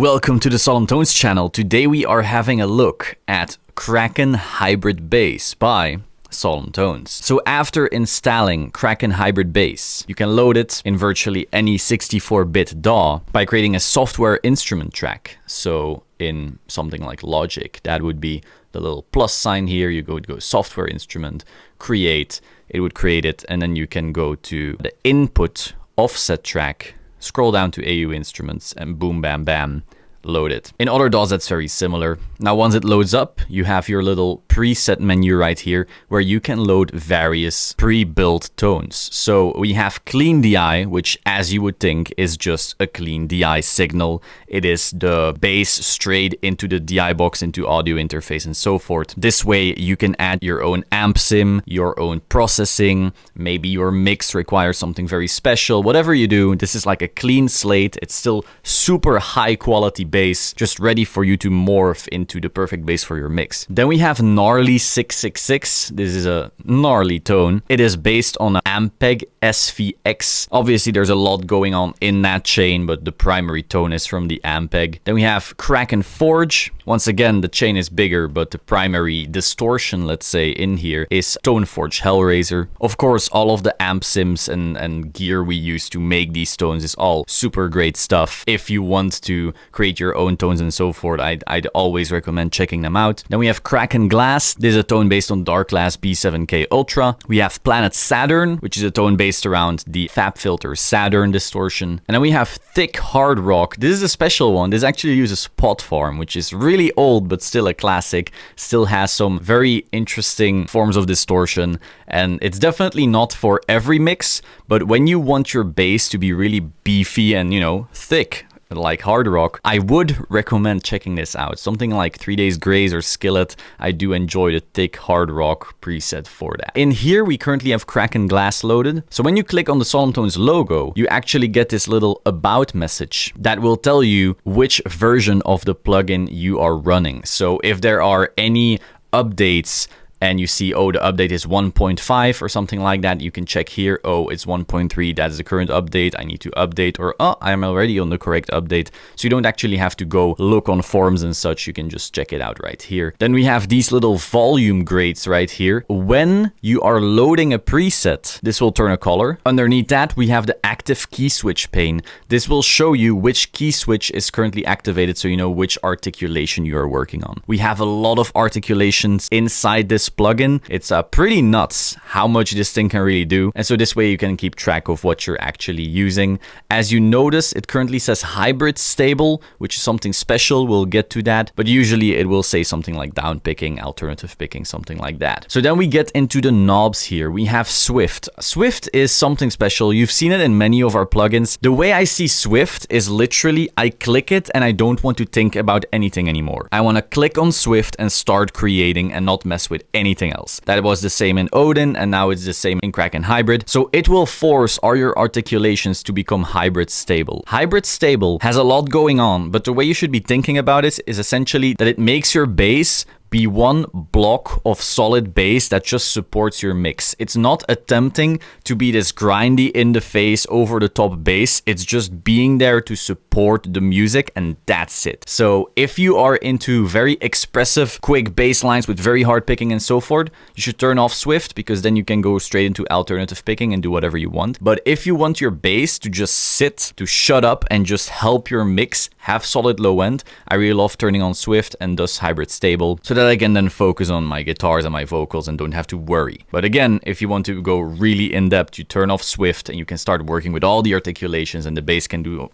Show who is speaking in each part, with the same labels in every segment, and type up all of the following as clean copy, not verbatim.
Speaker 1: Welcome to the Solemn Tones channel. Today we are having a look at Kraken Hybrid Bass by Solemn Tones. So after installing Kraken Hybrid Bass, you can load it in virtually any 64-bit DAW by creating a software instrument track. So in something like Logic, that would be the little plus sign here. You go software instrument, create, it would create it, and then you can go to the input offset track, scroll down to AU instruments, and boom, bam, bam, load it. In other DAWs, that's very similar. Now, once it loads up, you have your little preset menu right here where you can load various pre-built tones. So we have clean DI, which, as you would think, is just a clean DI signal. It is the bass straight into the DI box, into audio interface, and so forth. This way, you can add your own amp sim, your own processing. Maybe your mix requires something very special. Whatever you do, this is like a clean slate. It's still super high quality bass, just ready for you to morph into the perfect bass for your mix. Then we have Gnarly 666. This is a gnarly tone. It is based on an Ampeg SVX. Obviously, there's a lot going on in that chain, but the primary tone is from the Ampeg. Then we have Kraken Forge. Once again, the chain is bigger, but the primary distortion, let's say, in here is Toneforge Hellraiser. Of course, all of the amp sims and gear we use to make these tones is all super great stuff. If you want to create your own tones and so forth, I'd always recommend checking them out. Then we have Kraken Glass. This is a tone based on Dark Glass B7K Ultra. We have Planet Saturn, which is a tone based around the FabFilter Saturn distortion. And then we have Thick Hard Rock. This is a special one. This actually uses Pot Farm, which is really old, but still a classic. Still has some very interesting forms of distortion. And it's definitely not for every mix, but when you want your bass to be really beefy and, thick, like hard rock, I would recommend checking this out. Something like 3 Days Grace or Skillet. I do enjoy the thick hard rock preset for that. In here, we currently have Kraken Glass loaded. So when you click on the Solemn Tones logo, you actually get this little about message that will tell you which version of the plugin you are running. So if there are any updates and you see, oh, the update is 1.5 or something like that, you can check here, oh, it's 1.3, that is the current update, I need to update, or oh, I'm already on the correct update. So you don't actually have to go look on forums and such, you can just check it out right here. Then we have these little volume grades right here. When you are loading a preset, this will turn a color. Underneath that, we have the active key switch pane. This will show you which key switch is currently activated, so you know which articulation you are working on. We have a lot of articulations inside this plugin. It's pretty nuts how much this thing can really do. And so this way you can keep track of what you're actually using. As you notice, it currently says hybrid stable, which is something special. We'll get to that. But usually it will say something like down picking, alternative picking, something like that. So then we get into the knobs here. We have Swift. Swift is something special. You've seen it in many of our plugins. The way I see Swift is literally I click it and I don't want to think about anything anymore. I want to click on Swift and start creating and not mess with anything else. That was the same in Odin, and now it's the same in Kraken Hybrid. So it will force all your articulations to become hybrid stable. Hybrid stable has a lot going on, but the way you should be thinking about it is essentially that it makes your bass be one block of solid bass that just supports your mix. It's not attempting to be this grindy, in the face, over the top bass. It's just being there to support the music, and that's it. So if you are into very expressive, quick bass lines with very hard picking and so forth, you should turn off Swift, because then you can go straight into alternative picking and do whatever you want. But if you want your bass to just sit, to shut up and just help your mix have solid low end, I really love turning on Swift and thus hybrid stable, so that I can then focus on my guitars and my vocals and don't have to worry. But again, if you want to go really in depth, you turn off Swift and you can start working with all the articulations, and the bass can do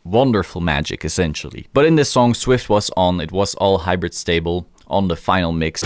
Speaker 1: wonderful magic essentially. But in this song, Swift was on, it was all hybrid stable on the final mix.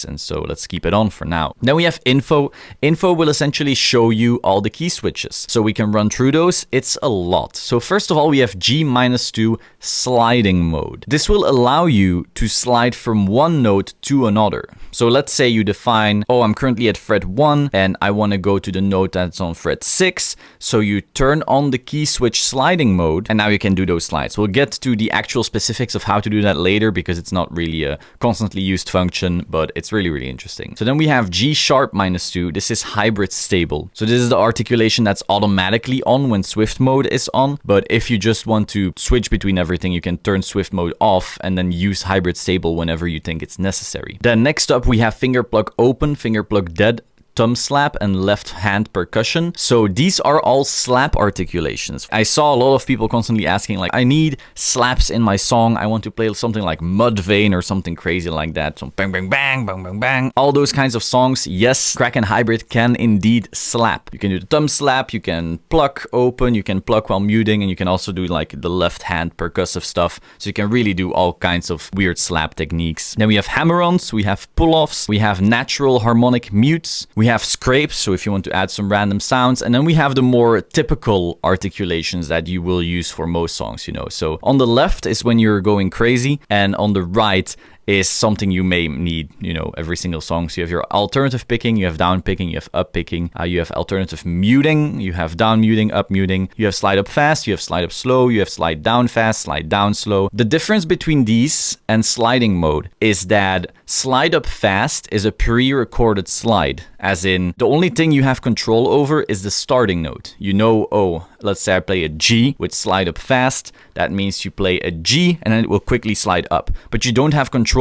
Speaker 1: And so let's keep it on for now. Then we have info. Info will essentially show you all the key switches. So we can run through those. It's a lot. So first of all, we have G-2 sliding mode. This will allow you to slide from one note to another. So let's say you define, oh, I'm currently at fret 1 and I want to go to the note that's on fret 6. So you turn on the key switch sliding mode and now you can do those slides. We'll get to the actual specifics of how to do that later because it's not really a constantly used function, but it's really really interesting. So then we have G sharp -2. This is hybrid stable. So this is the articulation that's automatically on when Swift mode is on. But if you just want to switch between everything, you can turn Swift mode off and then use hybrid stable whenever you think it's necessary. Then next up, we have finger pluck open, finger pluck dead, thumb slap, and left hand percussion. So these are all slap articulations. I saw a lot of people constantly asking, like, I need slaps in my song. I want to play something like Mudvayne or something crazy like that. So bang, bang, bang, bang, bang, bang. All those kinds of songs. Yes, Kraken Hybrid can indeed slap. You can do the thumb slap, you can pluck open, you can pluck while muting, and you can also do like the left hand percussive stuff. So you can really do all kinds of weird slap techniques. Then we have hammer-ons, we have pull-offs, we have natural harmonic mutes, we have scrapes, so if you want to add some random sounds, and then we have the more typical articulations that you will use for most songs, you know. So on the left is when you're going crazy, and on the right is something you may need, you know, every single song. So you have your alternative picking, you have down picking, you have up picking, you have alternative muting, you have down muting, up muting, you have slide up fast, you have slide up slow, you have slide down fast, slide down slow. The difference between these and sliding mode is that slide up fast is a pre-recorded slide, as in the only thing you have control over is the starting note. You know, oh, let's say I play a G with slide up fast. That means you play a G and then it will quickly slide up. But you don't have control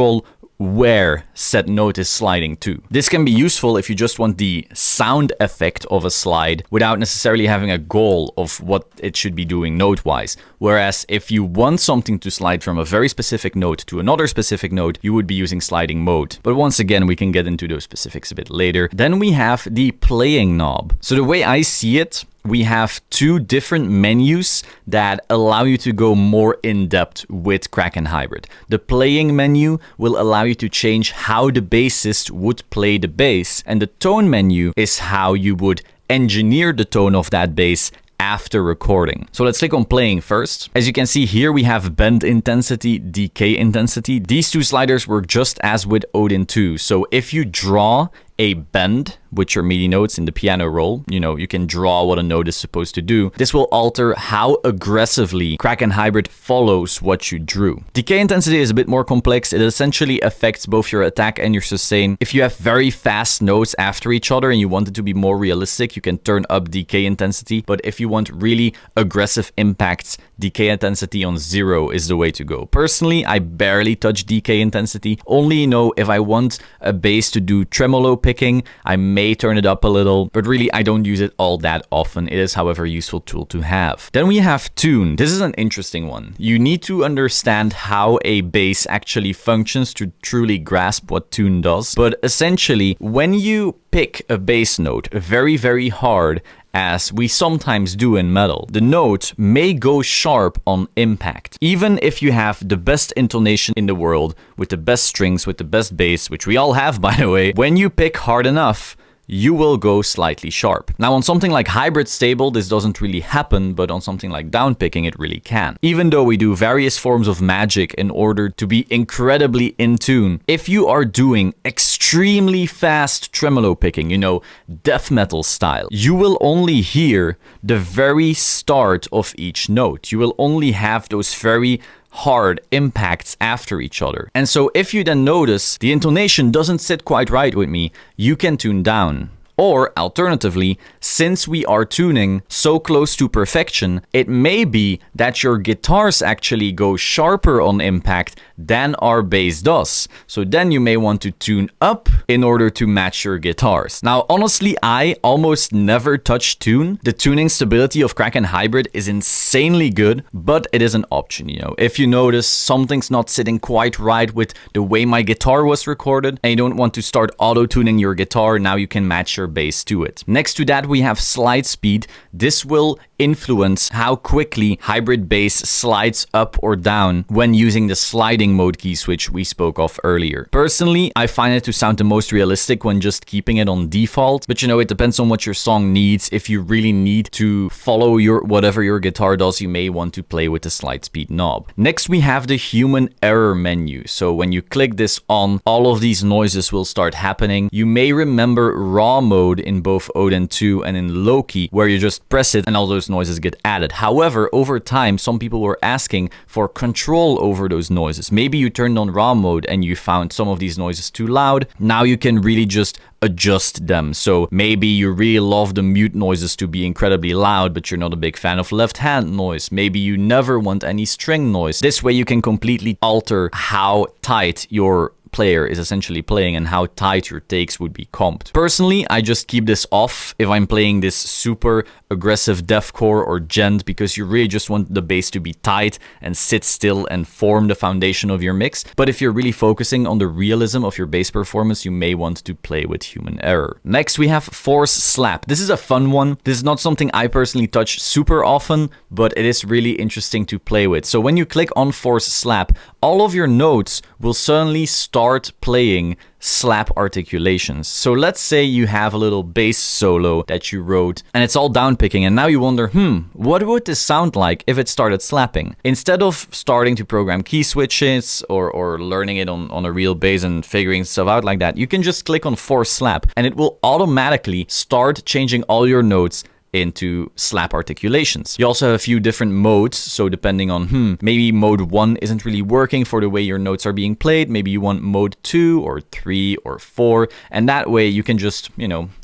Speaker 1: where said note is sliding to. This can be useful if you just want the sound effect of a slide without necessarily having a goal of what it should be doing note-wise. Whereas if you want something to slide from a very specific note to another specific note, you would be using sliding mode. But once again, we can get into those specifics a bit later. Then we have the playing knob. So the way I see it, we have two different menus that allow you to go more in depth with Kraken Hybrid. The playing menu will allow you to change how the bassist would play the bass, and the tone menu is how you would engineer the tone of that bass after recording. So let's click on playing first. As you can see here, we have bend intensity, decay intensity. These two sliders work just as with Odin 2. So if you draw a bend with your MIDI notes in the piano roll, you know, you can draw what a note is supposed to do. This will alter how aggressively Kraken Hybrid follows what you drew. Decay intensity is a bit more complex. It essentially affects both your attack and your sustain. If you have very fast notes after each other and you want it to be more realistic, you can turn up decay intensity. But if you want really aggressive impacts, decay intensity on 0 is the way to go. Personally, I barely touch decay intensity. Only, you know, if I want a bass to do tremolo picking, I may turn it up a little, but really I don't use it all that often. It is, however, a useful tool to have. Then we have tune. This is an interesting one. You need to understand how a bass actually functions to truly grasp what tune does. But essentially, when you pick a bass note very, very hard, as we sometimes do in metal, the note may go sharp on impact. Even if you have the best intonation in the world, with the best strings, with the best bass, which we all have, by the way, when you pick hard enough, you will go slightly sharp. Now on something like hybrid stable, this doesn't really happen, but on something like downpicking, it really can. Even though we do various forms of magic in order to be incredibly in tune, if you are doing extremely fast tremolo picking, you know, death metal style, you will only hear the very start of each note. You will only have those very hard impacts after each other. And so if you then notice the intonation doesn't sit quite right with me, you can tune down. Or alternatively, since we are tuning so close to perfection, it may be that your guitars actually go sharper on impact than our bass does. So then you may want to tune up in order to match your guitars. Now, honestly, I almost never touch tune. The tuning stability of Kraken Hybrid is insanely good, but it is an option, you know. If you notice something's not sitting quite right with the way my guitar was recorded, and you don't want to start auto-tuning your guitar, now you can match your bass to it. Next to that, we have slide speed. This will influence how quickly hybrid bass slides up or down when using the sliding mode key switch we spoke of earlier. Personally, I find it to sound the most realistic when just keeping it on default, but you know, it depends on what your song needs. If you really need to follow whatever your guitar does, you may want to play with the slide speed knob. Next, we have the human error menu. So when you click this on, all of these noises will start happening. You may remember raw mode in both Odin 2 and in Loki, where you just press it and all those those noises get added. However, over time, some people were asking for control over those noises. Maybe you turned on raw mode and you found some of these noises too loud. Now you can really just adjust them. So maybe you really love the mute noises to be incredibly loud, but you're not a big fan of left hand noise. Maybe you never want any string noise. This way you can completely alter how tight your player is essentially playing and how tight your takes would be comped. Personally, I just keep this off if I'm playing this super aggressive deathcore or gent, because you really just want the bass to be tight and sit still and form the foundation of your mix. But if you're really focusing on the realism of your bass performance, you may want to play with human error. Next, we have force slap. This is a fun one. This is not something I personally touch super often, but it is really interesting to play with. So when you click on force slap, all of your notes will suddenly start playing slap articulations. So let's say you have a little bass solo that you wrote and it's all downpicking, and now you wonder, what would this sound like if it started slapping? Instead of starting to program key switches or learning it on a real bass and figuring stuff out like that, you can just click on force slap and it will automatically start changing all your notes into slap articulations. You also have a few different modes, so depending on maybe mode 1 isn't really working for the way your notes are being played, maybe you want mode 2 or 3 or 4, and that way you can just,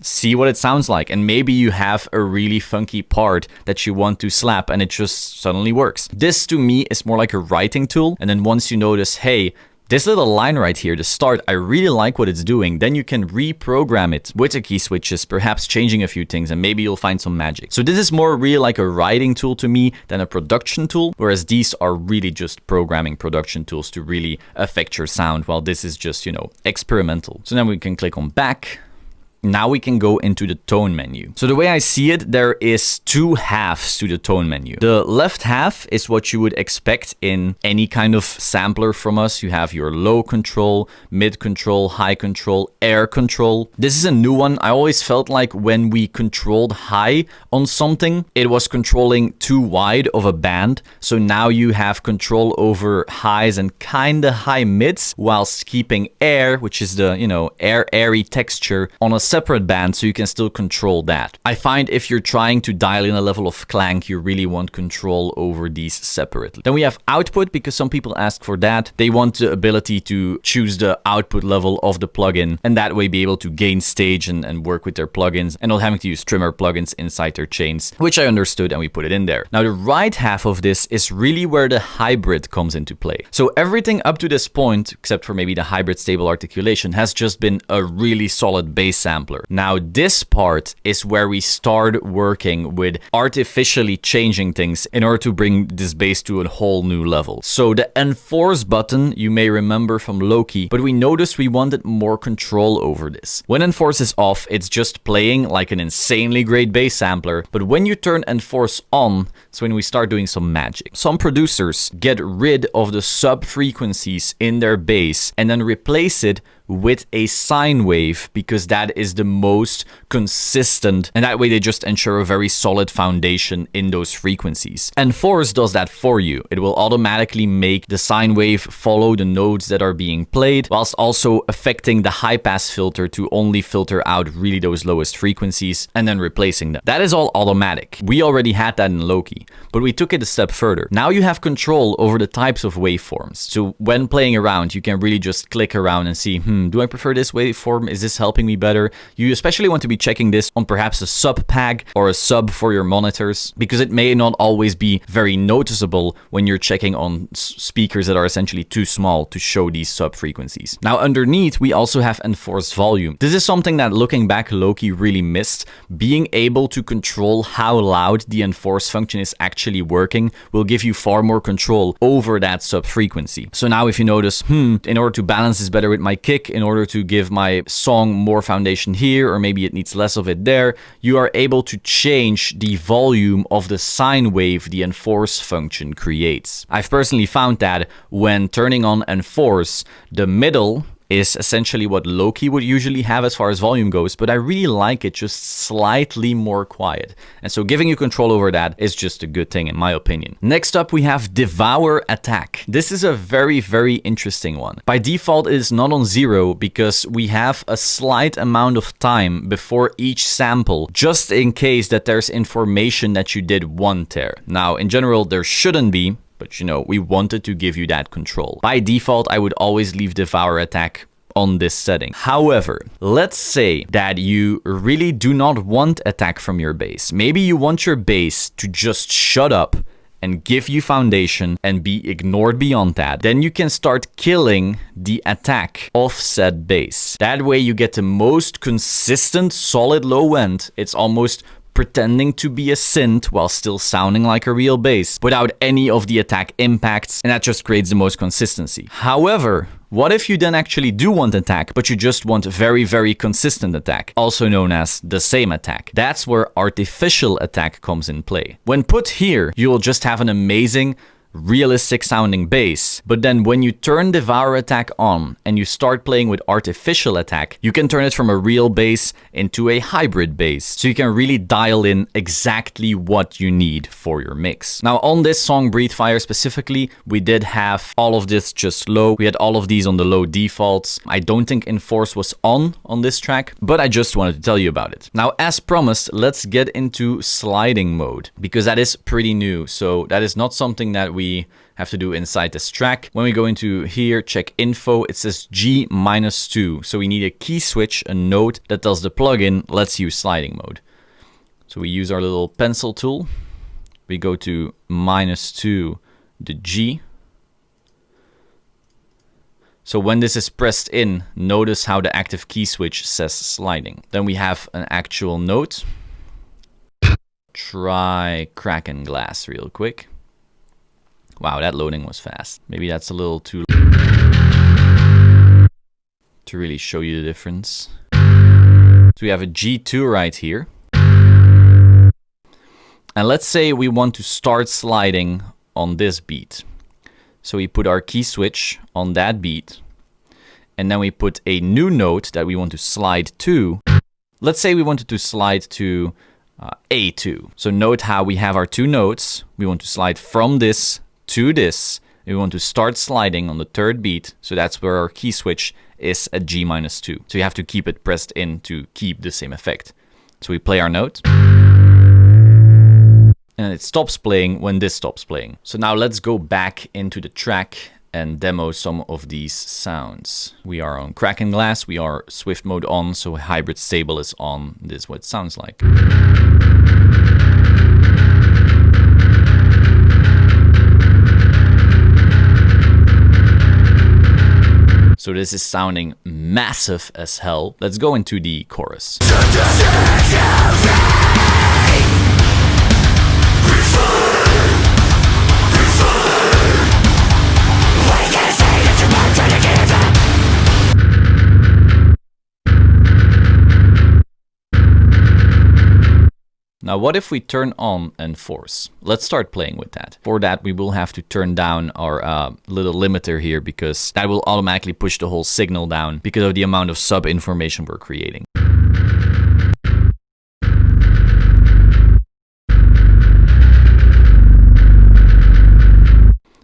Speaker 1: see what it sounds like, and maybe you have a really funky part that you want to slap and it just suddenly works. This to me is more like a writing tool, and then once you notice, hey, this little line right here, the start, I really like what it's doing, then you can reprogram it with the key switches, perhaps changing a few things, and maybe you'll find some magic. So this is more really like a writing tool to me than a production tool, whereas these are really just programming production tools to really affect your sound, while this is just, experimental. So now we can click on back. Now we can go into the tone menu. So the way I see it, there is two halves to the tone menu. The left half is what you would expect in any kind of sampler from us. You have your low control, mid control, high control, air control. This is a new one. I always felt like when we controlled high on something, it was controlling too wide of a band. So now you have control over highs and kinda high mids, whilst keeping air, which is the, airy texture, on a separate band, so you can still control that. I find if you're trying to dial in a level of clank, you really want control over these separately. Then we have output, because some people ask for that. They want the ability to choose the output level of the plugin, and that way be able to gain stage and work with their plugins, and not having to use trimmer plugins inside their chains, which I understood, and we put it in there. Now the right half of this is really where the hybrid comes into play. So everything up to this point, except for maybe the hybrid stable articulation, has just been a really solid bass sampler. Now this part is where we start working with artificially changing things in order to bring this bass to a whole new level. So the enforce button you may remember from Loki, but we noticed we wanted more control over this. When enforce is off, it's just playing like an insanely great bass sampler, but when you turn enforce on, it's when we start doing some magic. Some producers get rid of the sub frequencies in their bass and then replace it with a sine wave, because that is the most consistent, and that way they just ensure a very solid foundation in those frequencies. Enforce does that for you. It will automatically make the sine wave follow the notes that are being played, whilst also affecting the high pass filter to only filter out really those lowest frequencies and then replacing them. That is all automatic. We already had that in Loki, but we took it a step further. Now you have control over the types of waveforms. So when playing around, you can really just click around and see, do I prefer this waveform? Is this helping me better? You especially want to be checking this on perhaps a sub pag or a sub for your monitors, because it may not always be very noticeable when you're checking on speakers that are essentially too small to show these sub frequencies. Now underneath, we also have enforce volume. This is something that, looking back, Loki really missed. Being able to control how loud the enforce function is actually working will give you far more control over that sub frequency. So now if you notice, in order to balance this better with my kick, in order to give my song more foundation here, or maybe it needs less of it there, you are able to change the volume of the sine wave the enforce function creates. I've personally found that when turning on enforce, the middle is essentially what Loki would usually have as far as volume goes, but I really like it just slightly more quiet. And so giving you control over that is just a good thing in my opinion. Next up, we have Devour Attack. This is a very, very interesting one. By default, it is not on 0 because we have a slight amount of time before each sample, just in case that there's information that you did want there. Now, in general, there shouldn't be, but you know, we wanted to give you that control. By default, I would always leave Devour Attack on this setting. However, let's say that you really do not want attack from your bass. Maybe you want your bass to just shut up and give you foundation and be ignored beyond that. Then you can start killing the attack of said bass. That way you get the most consistent, solid low end. It's almost pretending to be a synth while still sounding like a real bass without any of the attack impacts, and that just creates the most consistency. However, what if you then actually do want attack, but you just want very, very consistent attack, also known as the same attack? That's where artificial attack comes in play. When put here, you will just have an amazing, realistic sounding bass, but then when you turn Devour Attack on and you start playing with artificial attack, you can turn it from a real bass into a hybrid bass, so you can really dial in exactly what you need for your mix. Now on this song Breathe Fire specifically, we did have all of this just low. We had all of these on the low defaults. I don't think Enforce was on this track, but I just wanted to tell you about it. Now as promised, let's get into sliding mode, because that is pretty new, so that is not something that we have to do inside this track. When we go into here, check info, it says G-2. So we need a key switch, a note that tells the plugin, let's use sliding mode. So we use our little pencil tool. We go to -2, the G. So when this is pressed in, notice how the active key switch says sliding. Then we have an actual note. Try Kraken glass real quick. Wow, that loading was fast. Maybe that's a little too to really show you the difference. So we have a G2 right here. And let's say we want to start sliding on this beat. So we put our key switch on that beat. And then we put a new note that we want to slide to. Let's say we wanted to slide to A2. So note how we have our two notes. We want to slide from this to this. We want to start sliding on the third beat, so that's where our key switch is at G-2. So you have to keep it pressed in to keep the same effect. So we play our note, and it stops playing when this stops playing. So now let's go back into the track and demo some of these sounds. We are on Kraken glass, we are Swift mode on, so hybrid stable is on. This is what it sounds like. So this is sounding massive as hell. Let's go into the chorus. Now what if we turn on Enforce? Let's start playing with that. For that we will have to turn down our little limiter here, because that will automatically push the whole signal down because of the amount of sub information we're creating.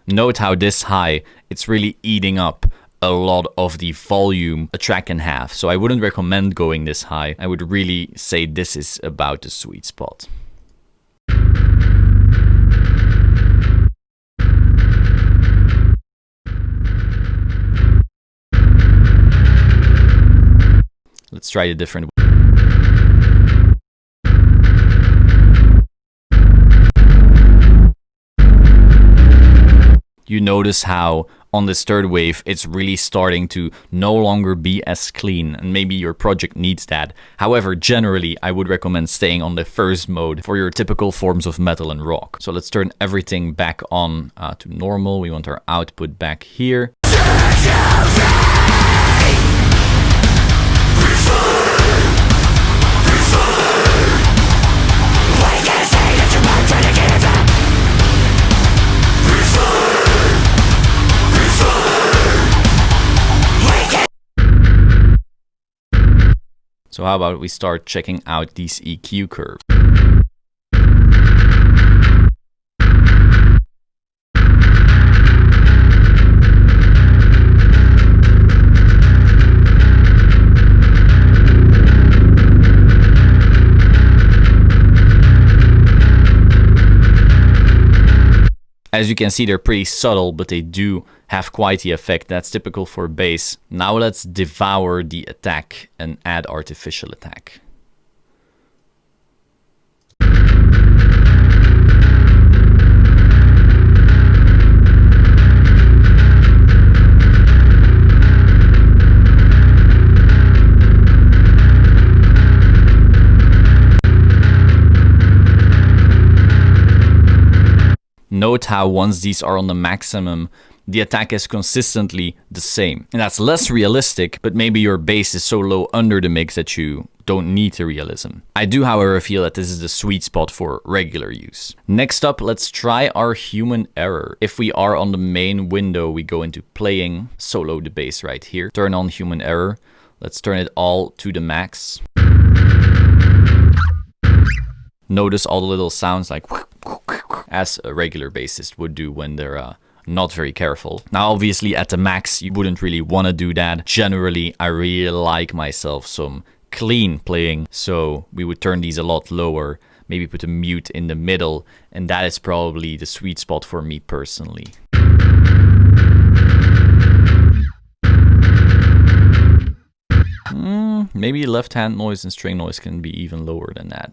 Speaker 1: Note how this high, it's really eating up a lot of the volume a track can have. So I wouldn't recommend going this high. I would really say this is about the sweet spot. Let's try a different way. You notice how on this third wave, it's really starting to no longer be as clean, and maybe your project needs that. However, generally, I would recommend staying on the first mode for your typical forms of metal and rock. So let's turn everything back on to normal. We want our output back here. So how about we start checking out these EQ curves. As you can see, they're pretty subtle, but they do have quite the effect. That's typical for bass. Now let's devour the attack and add artificial attack. Note how once these are on the maximum, the attack is consistently the same. And that's less realistic, but maybe your bass is so low under the mix that you don't need the realism. I do, however, feel that this is the sweet spot for regular use. Next up, let's try our human error. If we are on the main window, we go into playing, solo the bass right here, turn on human error. Let's turn it all to the max. Notice all the little sounds like as a regular bassist would do when they're not very careful. Now, obviously, at the max, you wouldn't really want to do that. Generally, I really like myself some clean playing, so we would turn these a lot lower, maybe put a mute in the middle, and that is probably the sweet spot for me personally. Maybe left hand noise and string noise can be even lower than that.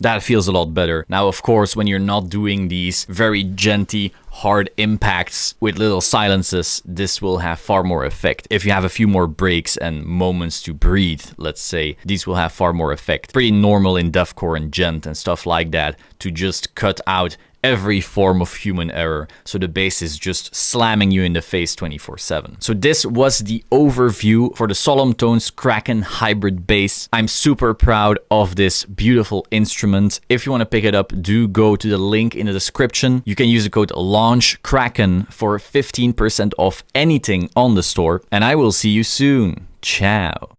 Speaker 1: That feels a lot better. Now, of course, when you're not doing these very genty, hard impacts with little silences, this will have far more effect. If you have a few more breaks and moments to breathe, let's say, these will have far more effect. Pretty normal in deathcore and gent and stuff like that to just cut out every form of human error, so the bass is just slamming you in the face 24/7. So this was the overview for the Solemn Tones Kraken hybrid bass. I'm super proud of this beautiful instrument. If you want to pick it up, do go to the link in the description. You can use the code LAUNCHKRAKEN for 15% off anything on the store, and I will see you soon. Ciao.